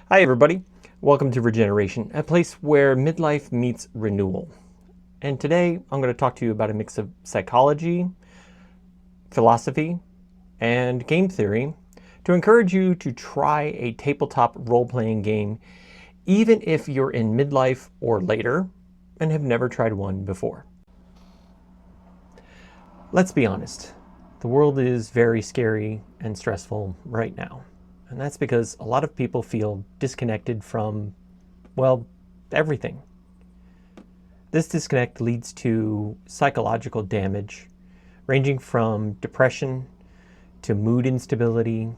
Hi everybody, welcome to Regeneration, a place where midlife meets renewal. And today I'm going to talk to you about a mix of psychology, philosophy, and game theory to encourage you to try a tabletop role-playing game even if you're in midlife or later and have never tried one before. Let's be honest, the world is very scary and stressful right now. And that's because a lot of people feel disconnected from, well, everything. This disconnect leads to psychological damage, ranging from depression to mood instability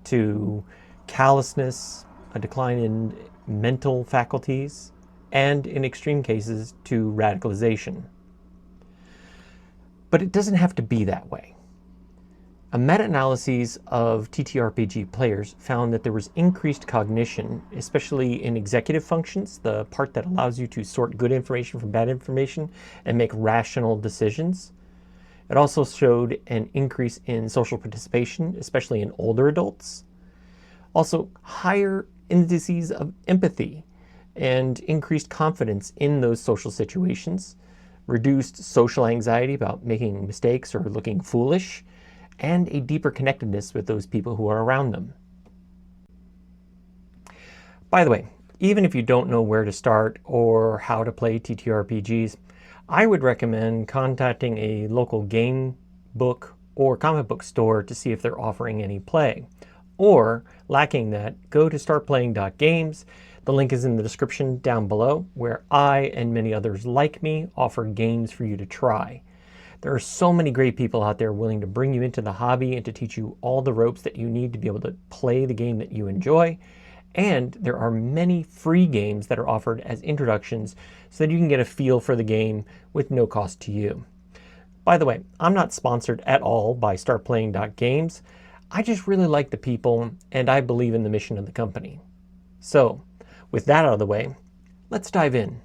to callousness, a decline in mental faculties, and in extreme cases to radicalization. But it doesn't have to be that way. A meta-analysis of TTRPG players found that there was increased cognition, especially in executive functions, the part that allows you to sort good information from bad information and make rational decisions. It also showed an increase in social participation, especially in older adults. Also, higher indices of empathy and increased confidence in those social situations, reduced social anxiety about making mistakes or looking foolish, and a deeper connectedness with those people who are around them. By the way, even if you don't know where to start or how to play TTRPGs, I would recommend contacting a local game, book, or comic book store to see if they're offering any play. Or, lacking that, go to startplaying.games. The link is in the description down below, where I and many others like me offer games for you to try. There are so many great people out there willing to bring you into the hobby and to teach you all the ropes that you need to be able to play the game that you enjoy. And there are many free games that are offered as introductions so that you can get a feel for the game with no cost to you. By the way, I'm not sponsored at all by startplaying.games. I just really like the people and I believe in the mission of the company. So, with that out of the way, let's dive in.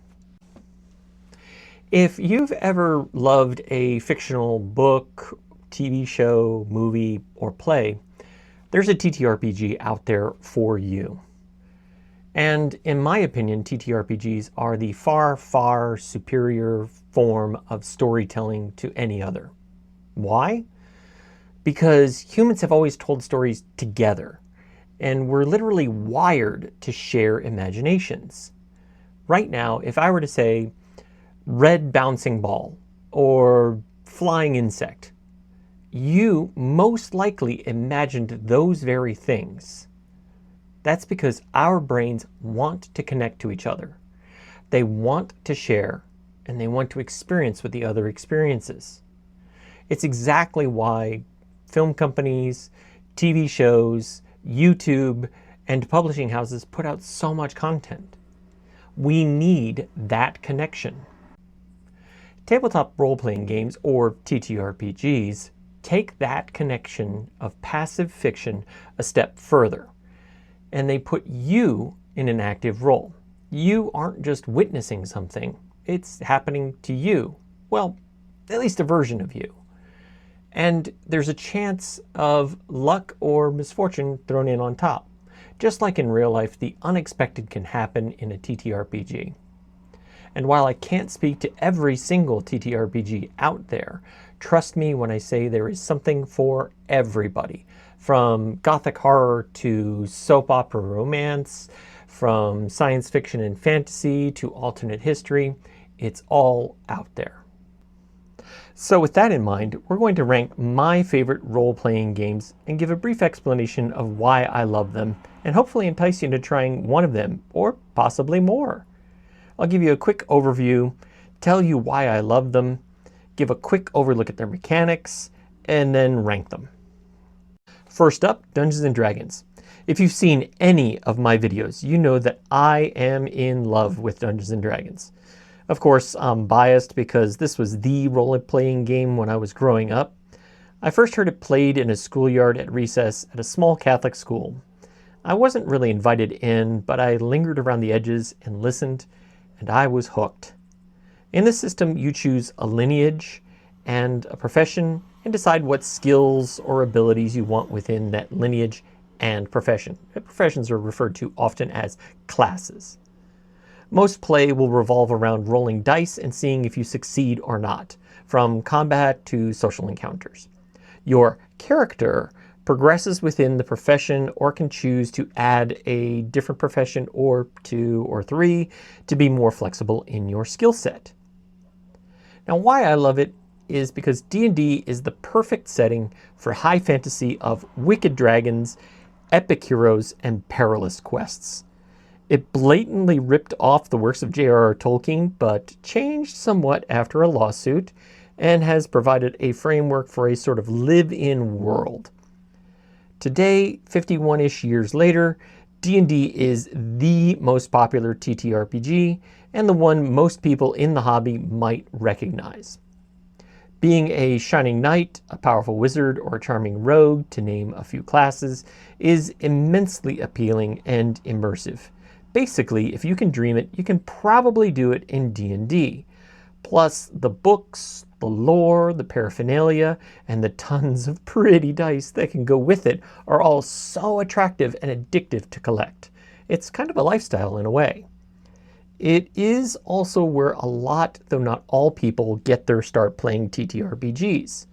If you've ever loved a fictional book, TV show, movie, or play, there's a TTRPG out there for you. And in my opinion, TTRPGs are the far, far superior form of storytelling to any other. Why? Because humans have always told stories together, and we're literally wired to share imaginations. Right now, if I were to say, red bouncing ball or flying insect, you most likely imagined those very things. That's because our brains want to connect to each other. They want to share and they want to experience what the other experiences. It's exactly why film companies, TV shows, YouTube, and publishing houses put out so much content. We need that connection. Tabletop role-playing games, or TTRPGs, take that connection of passive fiction a step further, and they put you in an active role. You aren't just witnessing something, it's happening to you. Well, at least a version of you. And there's a chance of luck or misfortune thrown in on top. Just like in real life, the unexpected can happen in a TTRPG. And while I can't speak to every single TTRPG out there, trust me when I say there is something for everybody. From gothic horror to soap opera romance, from science fiction and fantasy to alternate history, it's all out there. So with that in mind, we're going to rank my favorite role-playing games and give a brief explanation of why I love them, and hopefully entice you into trying one of them, or possibly more. I'll give you a quick overview, tell you why I love them, give a quick overlook at their mechanics, and then rank them. First up, Dungeons & Dragons. If you've seen any of my videos, you know that I am in love with Dungeons & Dragons. Of course, I'm biased because this was the role-playing game when I was growing up. I first heard it played in a schoolyard at recess at a small Catholic school. I wasn't really invited in, but I lingered around the edges and listened, and I was hooked. In this system, you choose a lineage and a profession and decide what skills or abilities you want within that lineage and profession. Professions are referred to often as classes. Most play will revolve around rolling dice and seeing if you succeed or not, from combat to social encounters. Your character progresses within the profession or can choose to add a different profession or 2 or 3 to be more flexible in your skill set. Now, why I love it is because D&D is the perfect setting for high fantasy of wicked dragons, epic heroes, and perilous quests. It blatantly ripped off the works of J.R.R. Tolkien, but changed somewhat after a lawsuit, and has provided a framework for a sort of live-in world. Today, 51-ish years later, D&D is the most popular TTRPG, and the one most people in the hobby might recognize. Being a shining knight, a powerful wizard, or a charming rogue, to name a few classes, is immensely appealing and immersive. Basically, if you can dream it, you can probably do it in D&D. Plus, the books, the lore, the paraphernalia, and the tons of pretty dice that can go with it are all so attractive and addictive to collect. It's kind of a lifestyle in a way. It is also where a lot, though not all people, get their start playing TTRPGs.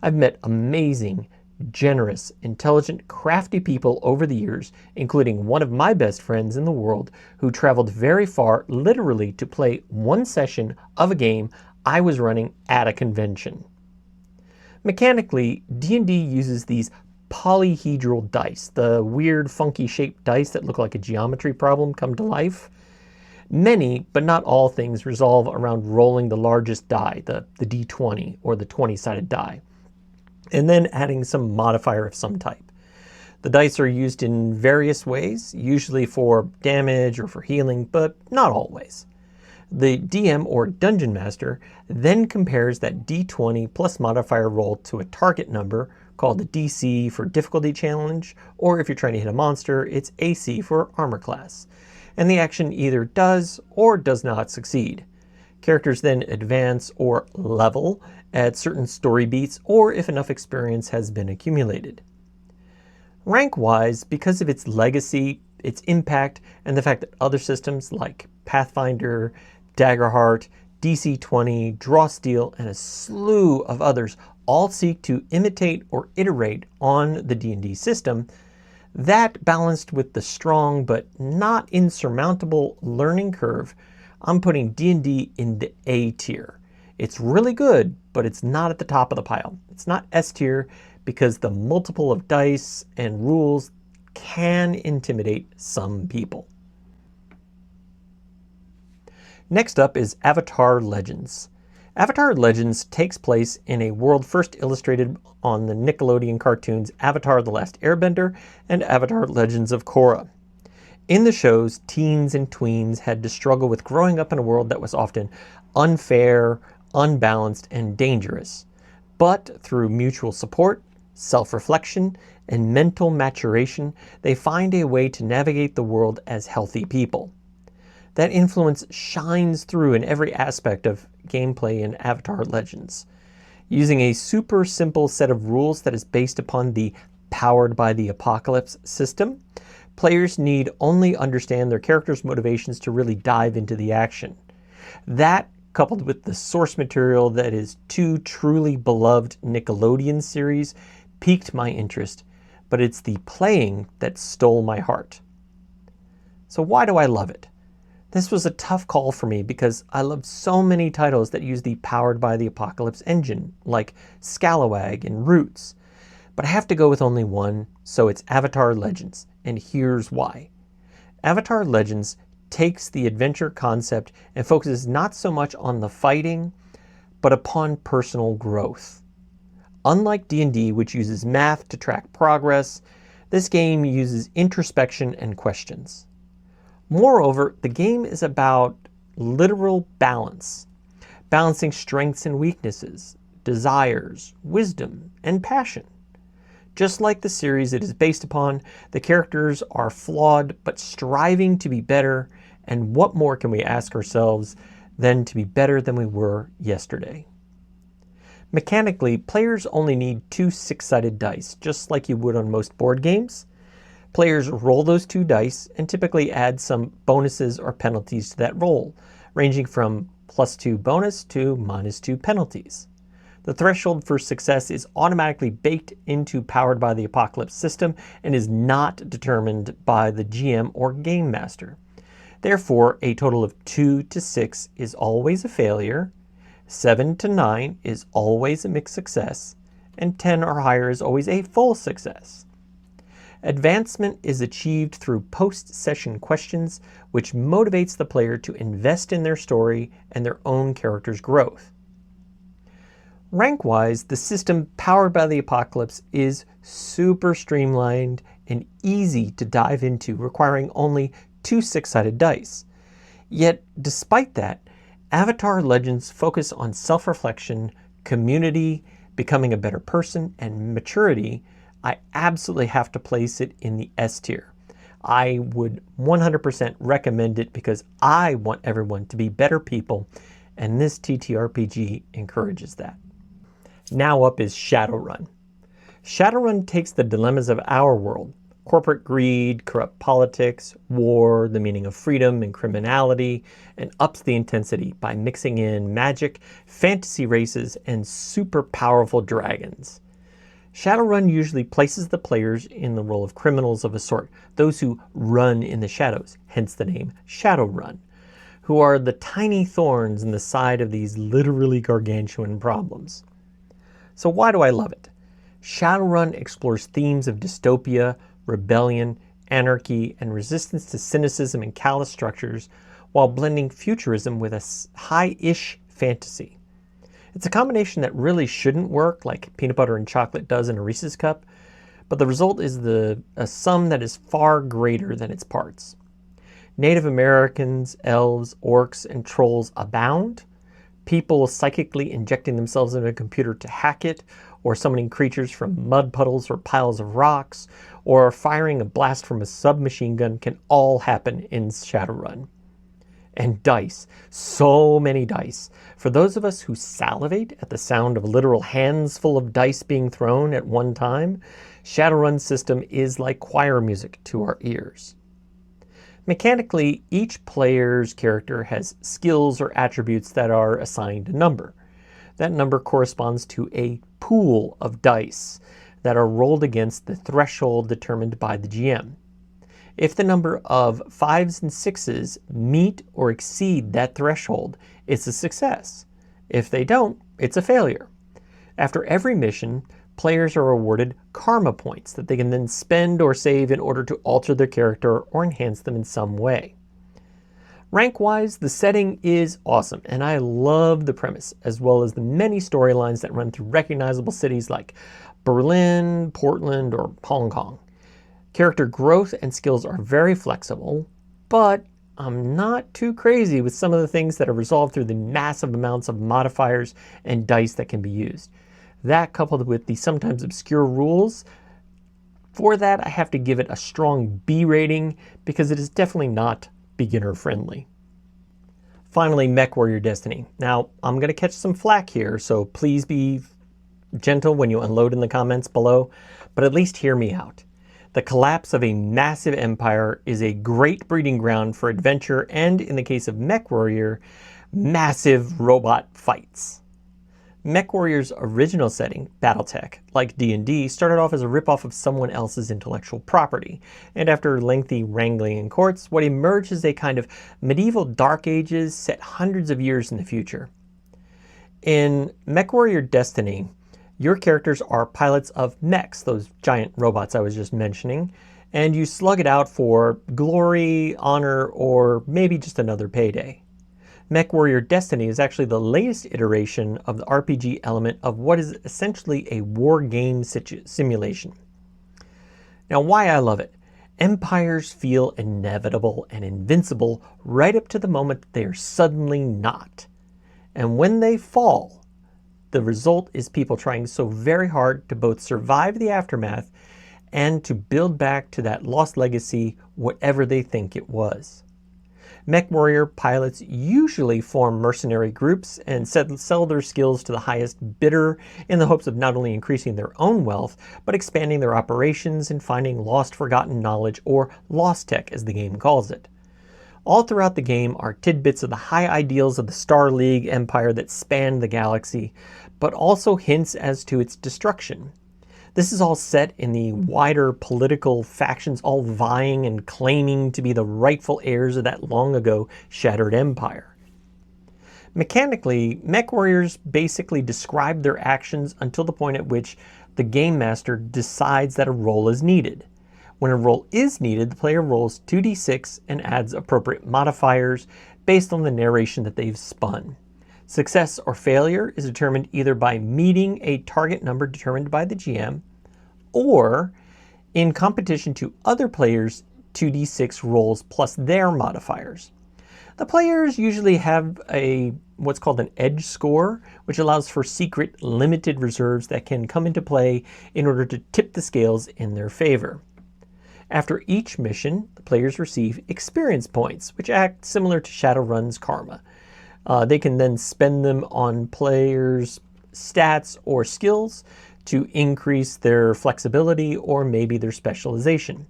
I've met amazing, generous, intelligent, crafty people over the years, including one of my best friends in the world who traveled very far literally to play one session of a game I was running at a convention. Mechanically, D&D uses these polyhedral dice, the weird funky shaped dice that look like a geometry problem come to life. Many, but not all things resolve around rolling the largest die, the D20 or the 20-sided die, and then adding some modifier of some type. The dice are used in various ways, usually for damage or for healing, but not always. The DM or Dungeon Master then compares that D20 plus modifier roll to a target number called the DC for difficulty challenge, or if you're trying to hit a monster, it's AC for armor class. And the action either does or does not succeed. Characters then advance or level at certain story beats, or if enough experience has been accumulated. Rank-wise, because of its legacy, its impact, and the fact that other systems like Pathfinder, Daggerheart, DC-20, Drawsteel, and a slew of others all seek to imitate or iterate on the D&D system, that balanced with the strong but not insurmountable learning curve, I'm putting D&D in the A tier. It's really good, but it's not at the top of the pile. It's not S tier because the multiple of dice and rules can intimidate some people. Next up is Avatar Legends. Avatar Legends takes place in a world first illustrated on the Nickelodeon cartoons Avatar: The Last Airbender and Avatar: Legends of Korra. In the shows, teens and tweens had to struggle with growing up in a world that was often unfair, unbalanced, and dangerous. But through mutual support, self-reflection, and mental maturation, they find a way to navigate the world as healthy people. That influence shines through in every aspect of gameplay in Avatar Legends. Using a super simple set of rules that is based upon the Powered by the Apocalypse system, players need only understand their characters' motivations to really dive into the action. That, coupled with the source material that is two truly beloved Nickelodeon series, piqued my interest, but it's the playing that stole my heart. So why do I love it? This was a tough call for me because I loved so many titles that use the Powered by the Apocalypse engine, like Scalawag and Roots. But I have to go with only one, so it's Avatar Legends, and here's why. Avatar Legends takes the adventure concept and focuses not so much on the fighting, but upon personal growth. Unlike D&D, which uses math to track progress, this game uses introspection and questions. Moreover, the game is about literal balance, balancing strengths and weaknesses, desires, wisdom, and passion. Just like the series it is based upon, the characters are flawed but striving to be better, and what more can we ask ourselves than to be better than we were yesterday? Mechanically, players only need 2 six-sided dice, just like you would on most board games. Players roll those 2 dice and typically add some bonuses or penalties to that roll, ranging from +2 bonus to -2 penalties. The threshold for success is automatically baked into Powered by the Apocalypse system and is not determined by the GM or Game Master. Therefore, a total of 2 to 6 is always a failure, 7 to 9 is always a mixed success, and 10 or higher is always a full success. Advancement is achieved through post-session questions, which motivates the player to invest in their story and their own character's growth. Rank-wise, the system Powered by the Apocalypse is super streamlined and easy to dive into, requiring only 2 6-sided dice. Yet, despite that, Avatar Legends focus on self-reflection, community, becoming a better person, and maturity. I absolutely have to place it in the S tier. I would 100% recommend it because I want everyone to be better people, and this TTRPG encourages that. Now up is Shadowrun. Shadowrun takes the dilemmas of our world, corporate greed, corrupt politics, war, the meaning of freedom and criminality, and ups the intensity by mixing in magic, fantasy races, and super powerful dragons. Shadowrun usually places the players in the role of criminals of a sort, those who run in the shadows, hence the name Shadowrun, who are the tiny thorns in the side of these literally gargantuan problems. So why do I love it? Shadowrun explores themes of dystopia, rebellion, anarchy, and resistance to cynicism and callous structures while blending futurism with a high-ish fantasy. It's a combination that really shouldn't work like peanut butter and chocolate does in a Reese's cup, but the result is a sum that is far greater than its parts. Native Americans, elves, orcs, and trolls abound. People psychically injecting themselves into a computer to hack it, or summoning creatures from mud puddles or piles of rocks, or firing a blast from a submachine gun can all happen in Shadowrun. And dice. So many dice. For those of us who salivate at the sound of literal hands full of dice being thrown at one time, Shadowrun's system is like choir music to our ears. Mechanically, each player's character has skills or attributes that are assigned a number. That number corresponds to a pool of dice that are rolled against the threshold determined by the GM. If the number of 5s and 6s meet or exceed that threshold, it's a success. If they don't, it's a failure. After every mission, players are awarded karma points that they can then spend or save in order to alter their character or enhance them in some way. Rank-wise, the setting is awesome, and I love the premise, as well as the many storylines that run through recognizable cities like Berlin, Portland, or Hong Kong. Character growth and skills are very flexible, but I'm not too crazy with some of the things that are resolved through the massive amounts of modifiers and dice that can be used. That, coupled with the sometimes obscure rules, for that I have to give it a strong B rating because it is definitely not beginner friendly. Finally, MechWarrior Destiny. Now, I'm going to catch some flack here, so please be gentle when you unload in the comments below, but at least hear me out. The collapse of a massive empire is a great breeding ground for adventure and, in the case of MechWarrior, massive robot fights. MechWarrior's original setting, Battletech, like D&D, started off as a ripoff of someone else's intellectual property, and after lengthy wrangling in courts, what emerged is a kind of medieval Dark Ages set hundreds of years in the future. In MechWarrior Destiny, your characters are pilots of mechs, those giant robots I was just mentioning, and you slug it out for glory, honor, or maybe just another payday. MechWarrior Destiny is actually the latest iteration of the RPG element of what is essentially a war game simulation. Now, why I love it. Empires feel inevitable and invincible right up to the moment that they are suddenly not. And when they fall, the result is people trying so very hard to both survive the aftermath and to build back to that lost legacy, whatever they think it was. MechWarrior pilots usually form mercenary groups and sell their skills to the highest bidder in the hopes of not only increasing their own wealth, but expanding their operations and finding lost forgotten knowledge, or lost tech as the game calls it. All throughout the game are tidbits of the high ideals of the Star League empire that span the galaxy, but also hints as to its destruction. This is all set in the wider political factions, all vying and claiming to be the rightful heirs of that long ago shattered empire. Mechanically, MechWarriors basically describe their actions until the point at which the game master decides that a roll is needed. When a roll is needed, the player rolls 2d6 and adds appropriate modifiers based on the narration that they've spun. Success or failure is determined either by meeting a target number determined by the GM, or in competition to other players' 2d6 rolls plus their modifiers. The players usually have what's called an edge score, which allows for secret limited reserves that can come into play in order to tip the scales in their favor. After each mission, the players receive experience points, which act similar to Shadowrun's karma. They can then spend them on players' stats or skills to increase their flexibility or maybe their specialization.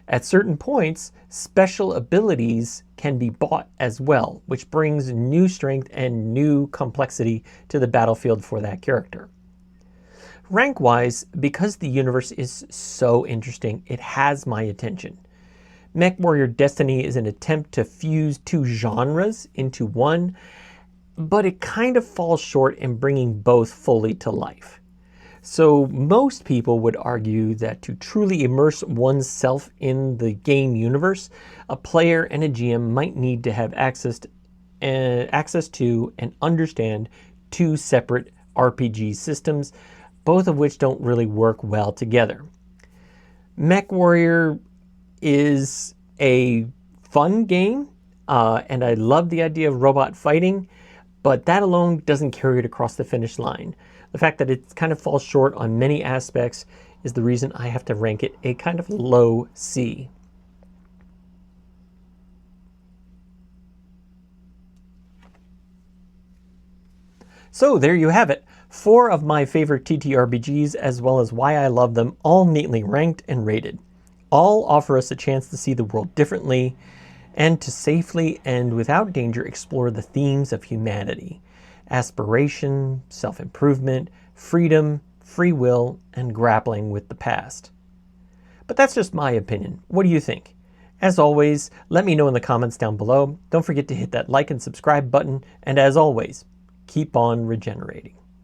At certain points, special abilities can be bought as well, which brings new strength and new complexity to the battlefield for that character. Rank-wise, because the universe is so interesting, it has my attention. MechWarrior Destiny is an attempt to fuse two genres into one, but it kind of falls short in bringing both fully to life. So most people would argue that to truly immerse oneself in the game universe, a player and a GM might need to have access to and understand two separate RPG systems, both of which don't really work well together. MechWarrior is a fun game, and I love the idea of robot fighting, but that alone doesn't carry it across the finish line. The fact that it kind of falls short on many aspects is the reason I have to rank it a kind of low C. So there you have it. 4 of my favorite TTRPGs, as well as why I love them, all neatly ranked and rated. All offer us a chance to see the world differently and to safely and without danger explore the themes of humanity: aspiration, self-improvement, freedom, free will, and grappling with the past. But that's just my opinion. What do you think? As always, let me know in the comments down below. Don't forget to hit that like and subscribe button, and as always, keep on regenerating.